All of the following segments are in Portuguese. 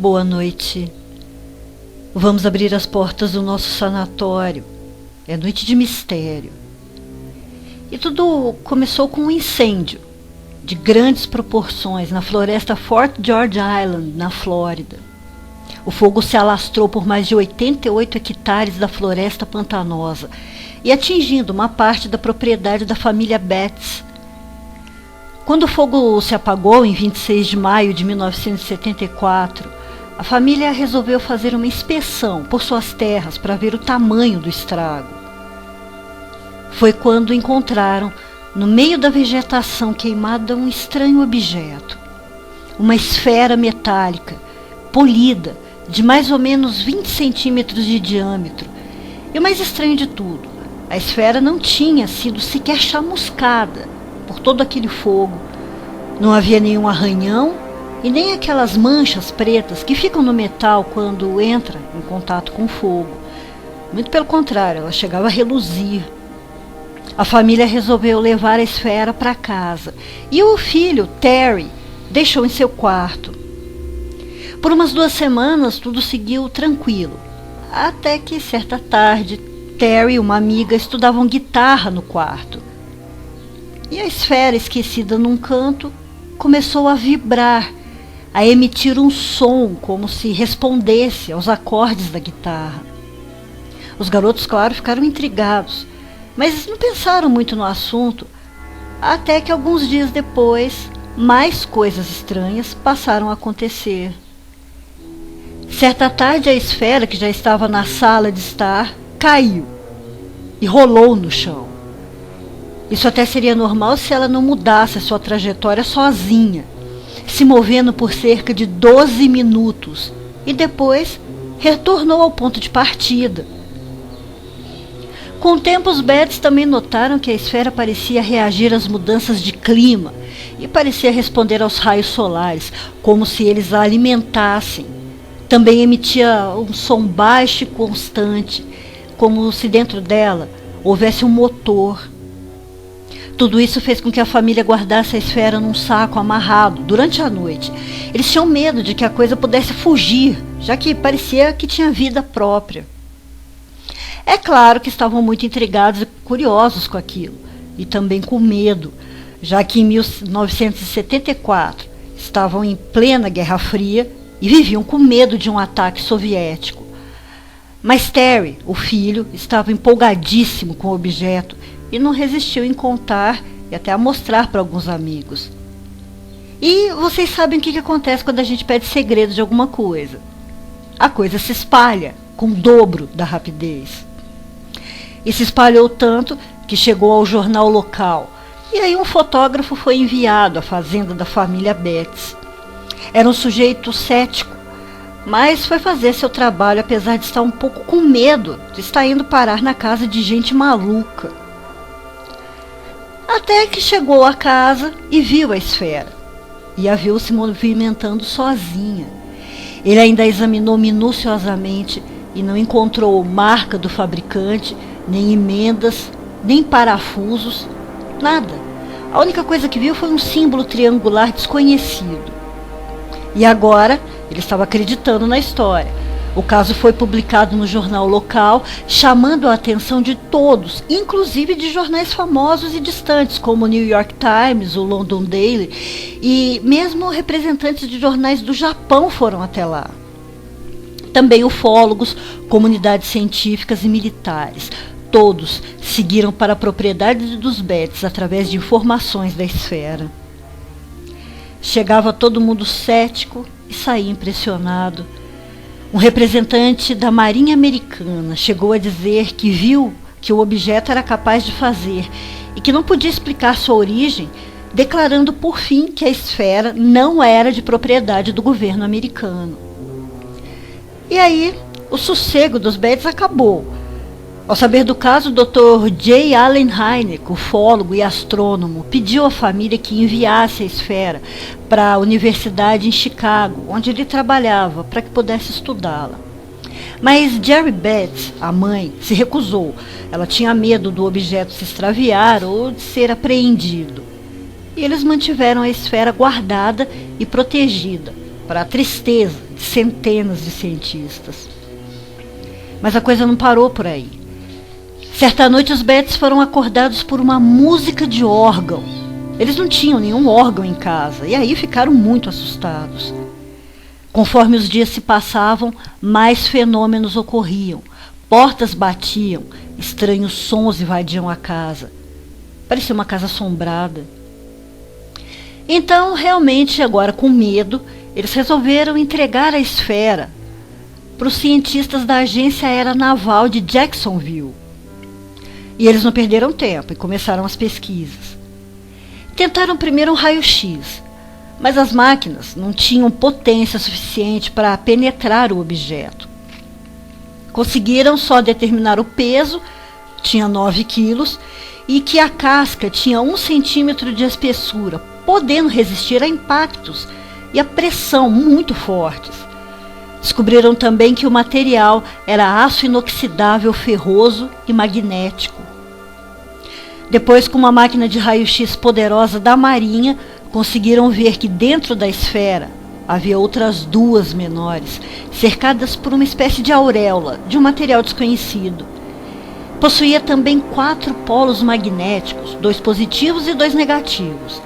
Boa noite. Vamos abrir as portas do nosso sanatório. É noite de mistério. E tudo começou com um incêndio de grandes proporções na floresta Fort George Island, na Flórida. O fogo se alastrou por mais de 88 hectares da floresta pantanosa e atingindo uma parte da propriedade da família Betts. Quando o fogo se apagou em 26 de maio de 1974, a família resolveu fazer uma inspeção por suas terras para ver o tamanho do estrago. Foi quando encontraram, no meio da vegetação queimada, um estranho objeto. Uma esfera metálica, polida, de mais ou menos 20 centímetros de diâmetro. E o mais estranho de tudo, a esfera não tinha sido sequer chamuscada por todo aquele fogo. Não havia nenhum arranhão e nem aquelas manchas pretas que ficam no metal quando entra em contato com o fogo. Muito pelo contrário, ela chegava a reluzir. A família resolveu levar a esfera para casa e o filho, Terry, deixou em seu quarto. Por umas 2 semanas tudo seguiu tranquilo, até que certa tarde Terry e uma amiga estudavam guitarra no quarto. E a esfera, esquecida num canto, começou a vibrar, a emitir um som como se respondesse aos acordes da guitarra. Os garotos, claro, ficaram intrigados, mas não pensaram muito no assunto, até que alguns dias depois, mais coisas estranhas passaram a acontecer. Certa tarde, a esfera, que já estava na sala de estar, caiu e rolou no chão. Isso até seria normal se ela não mudasse a sua trajetória sozinha, se movendo por cerca de 12 minutos e depois retornou ao ponto de partida. Com o tempo, os Betts também notaram que a esfera parecia reagir às mudanças de clima e parecia responder aos raios solares, como se eles a alimentassem. Também emitia um som baixo e constante, como se dentro dela houvesse um motor. Tudo isso fez com que a família guardasse a esfera num saco amarrado durante a noite. Eles tinham medo de que a coisa pudesse fugir, já que parecia que tinha vida própria. É claro que estavam muito intrigados e curiosos com aquilo, e também com medo, já que em 1974 estavam em plena Guerra Fria e viviam com medo de um ataque soviético. Mas Terry, o filho, estava empolgadíssimo com o objeto e não resistiu em contar e até a mostrar para alguns amigos. E vocês sabem o que acontece quando a gente pede segredo de alguma coisa. A coisa se espalha com o dobro da rapidez. E se espalhou tanto que chegou ao jornal local. E aí um fotógrafo foi enviado à fazenda da família Betts. Era um sujeito cético, mas foi fazer seu trabalho apesar de estar um pouco com medo de estar indo parar na casa de gente maluca. Até que chegou à casa e viu a esfera. E a viu se movimentando sozinha. Ele ainda a examinou minuciosamente e não encontrou marca do fabricante, nem emendas, nem parafusos, nada. A única coisa que viu foi um símbolo triangular desconhecido. E agora ele estava acreditando na história. O caso foi publicado no jornal local, chamando a atenção de todos, inclusive de jornais famosos e distantes, como o New York Times, o London Daily, e mesmo representantes de jornais do Japão foram até lá. Também ufólogos, comunidades científicas e militares. Todos seguiram para a propriedade dos Betts através de informações da esfera. Chegava todo mundo cético e saía impressionado. Um representante da Marinha Americana chegou a dizer que viu que o objeto era capaz de fazer e que não podia explicar sua origem, declarando por fim que a esfera não era de propriedade do governo americano. E aí, o sossego dos Betts acabou. Ao saber do caso, o Dr. J. Allen Hynek, ufólogo e astrônomo, pediu à família que enviasse a esfera para a universidade em Chicago, onde ele trabalhava, para que pudesse estudá-la. Mas Jerry Betts, a mãe, se recusou. Ela tinha medo do objeto se extraviar ou de ser apreendido. E eles mantiveram a esfera guardada e protegida, para a tristeza de centenas de cientistas. Mas a coisa não parou por aí. Certa noite os Betts foram acordados por uma música de órgão. Eles não tinham nenhum órgão em casa e aí ficaram muito assustados. Conforme os dias se passavam, mais fenômenos ocorriam. Portas batiam, estranhos sons invadiam a casa. Parecia uma casa assombrada. Então, realmente, agora com medo, eles resolveram entregar a esfera para os cientistas da Agência Aeronaval de Jacksonville. E eles não perderam tempo e começaram as pesquisas. Tentaram primeiro um raio-x, mas as máquinas não tinham potência suficiente para penetrar o objeto. Conseguiram só determinar o peso, tinha 9 quilos, e que a casca tinha 1 centímetro de espessura, podendo resistir a impactos e a pressão muito fortes. Descobriram também que o material era aço inoxidável ferroso e magnético. Depois, com uma máquina de raio-x poderosa da Marinha, conseguiram ver que dentro da esfera havia outras 2 menores, cercadas por uma espécie de auréola de um material desconhecido. Possuía também 4 polos magnéticos, 2 positivos e 2 negativos.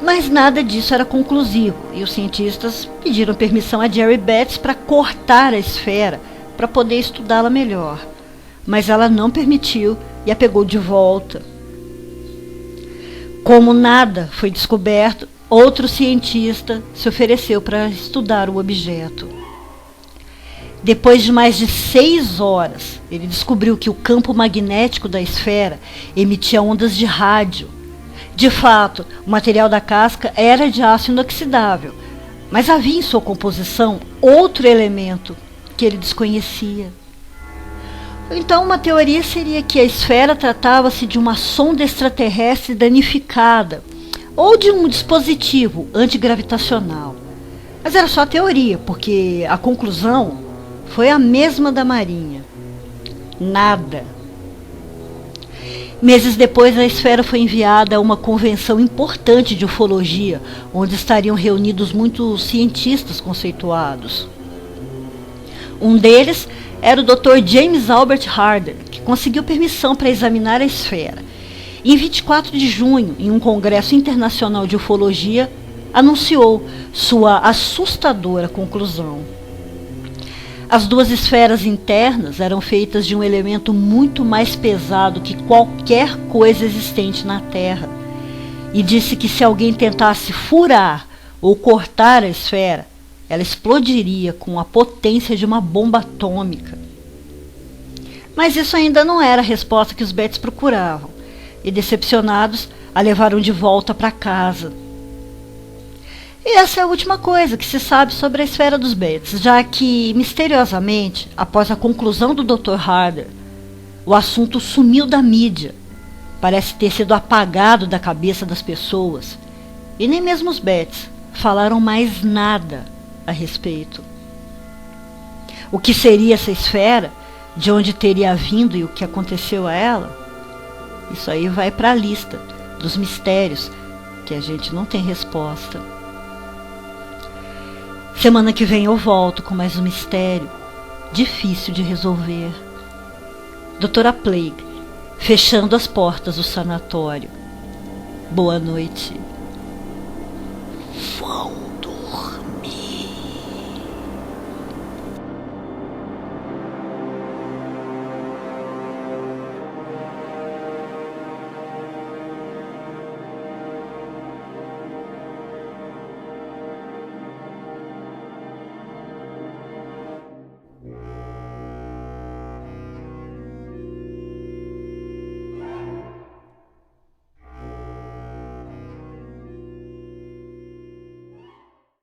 Mas nada disso era conclusivo, e os cientistas pediram permissão a Jerry Betts para cortar a esfera, para poder estudá-la melhor. Mas ela não permitiu e a pegou de volta. Como nada foi descoberto, outro cientista se ofereceu para estudar o objeto. Depois de mais de 6 horas, ele descobriu que o campo magnético da esfera emitia ondas de rádio. De fato, o material da casca era de aço inoxidável, mas havia em sua composição outro elemento que ele desconhecia. Então, uma teoria seria que a esfera tratava-se de uma sonda extraterrestre danificada ou de um dispositivo antigravitacional. Mas era só teoria, porque a conclusão foi a mesma da Marinha. Nada. Meses depois, a esfera foi enviada a uma convenção importante de ufologia, onde estariam reunidos muitos cientistas conceituados. Um deles era o Dr. James Albert Harder, que conseguiu permissão para examinar a esfera. Em 24 de junho, em um congresso internacional de ufologia, anunciou sua assustadora conclusão. As 2 esferas internas eram feitas de um elemento muito mais pesado que qualquer coisa existente na Terra, e disse que se alguém tentasse furar ou cortar a esfera, ela explodiria com a potência de uma bomba atômica. Mas isso ainda não era a resposta que os Betts procuravam, e decepcionados, a levaram de volta para casa. E essa é a última coisa que se sabe sobre a esfera dos Betts, já que, misteriosamente, após a conclusão do Dr. Harder, o assunto sumiu da mídia. Parece ter sido apagado da cabeça das pessoas, e nem mesmo os Betts falaram mais nada a respeito. O que seria essa esfera? De onde teria vindo e o que aconteceu a ela? Isso aí vai para a lista dos mistérios que a gente não tem resposta. Semana que vem eu volto com mais um mistério difícil de resolver. Doutora Plague, fechando as portas do sanatório. Boa noite.